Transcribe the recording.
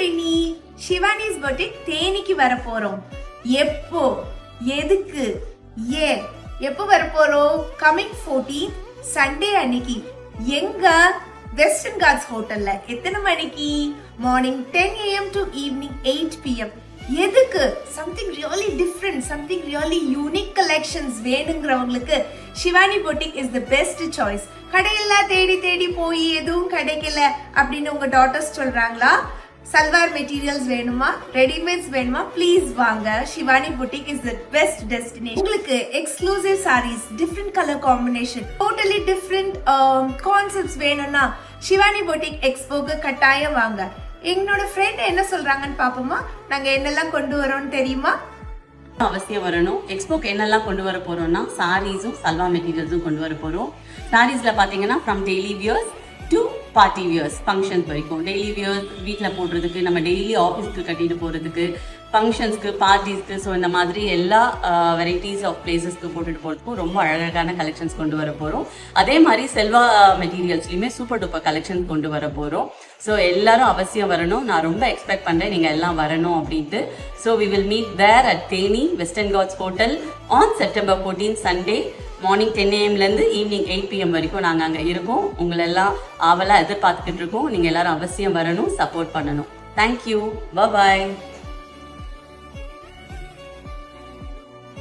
இனி ஷிவானிஸ் பொட்டிக் தேனிக்கு வர போறோம். எப்போ, எதுக்கு, ஏன், எப்போ வர போறோம்? கமிங் 14 சண்டே அன்னைக்கு. எங்க? வெஸ்டர்ன் கார்ட்ஸ் ஹோட்டல்ல. எத்தனை மணிக்கு? Morning 10 AM to evening 8 PM. எதுக்கு? Something really different, something really unique collections வேணுங்கிறவங்களுக்கு Shivani boutique is the best choice. கடையெல்லாம் தேடி தேடி போய் எதுவும் கிடைக்கல அப்படின்னு உங்க டாட்டர்ஸ் சொல்றாங்களா? சல்வார் மெட்டீரியல்ஸ் வேணுமா, ரெடிமேட்ஸ் வேணுமா, ப்ளீஸ் வாங்க. Shivani boutique is the best destination. உங்களுக்கு exclusive saris, different colour combination, totally different concepts வேணும்னா ஷிவானி பொட்டிக் எக்ஸ்போக்கு கட்டாயம் வாங்க. என்னோட ஃப்ரெண்ட் என்ன சொல்றாங்கன்னு பாப்போமா? நாங்க என்னெல்லாம் கொண்டு வரோம்னு தெரியுமா? அவசியம் வரணும். எக்ஸ்போக்கு என்னெல்லாம் கொண்டு வர போறோம்னா சாரீஸும் சல்வா மெட்டீரியல்ஸும் கொண்டு வர போறோம். சாரீஸ்ல பாத்தீங்கன்னா from daily wears to party wears, functions வரைக்கும். டெய்லி வியர்ஸ் வீட்டில் போடுறதுக்கு, நம்ம டெய்லி ஆஃபீஸ்க்கு கட்டிட்டு போகிறதுக்கு, ஃபங்க்ஷன்ஸ்க்கு, பார்ட்டிஸ்க்கு, ஸோ இந்த மாதிரி எல்லா வெரைட்டிஸ் ஆஃப் பிளேசஸ்க்கு போட்டுட்டு போகிறதுக்கும் ரொம்ப அழகான கலெக்ஷன்ஸ் கொண்டு வர போகிறோம். அதே மாதிரி செல்வா மெட்டீரியல்ஸ்லையுமே சூப்பர் டூப்பர் கலெக்ஷன்ஸ் கொண்டு வர போகிறோம். ஸோ எல்லாரும் அவசியம் வரணும். நான் ரொம்ப எக்ஸ்பெக்ட் பண்ணுறேன் நீங்கள் எல்லாம் வரணும் அப்படின்ட்டு. So we will meet there at Theni Western Ghats hotel on September 14 Sunday morning 10 AM evening 8 PM வரைக்கும் நாங்கள் அங்கே இருக்கோம். உங்களெல்லாம் ஆவலாக எதிர்பார்த்துக்கிட்டு இருக்கோம். நீங்கள் எல்லாரும் அவசியம் வரணும், சப்போர்ட் பண்ணணும். தேங்க்யூ, பாய்.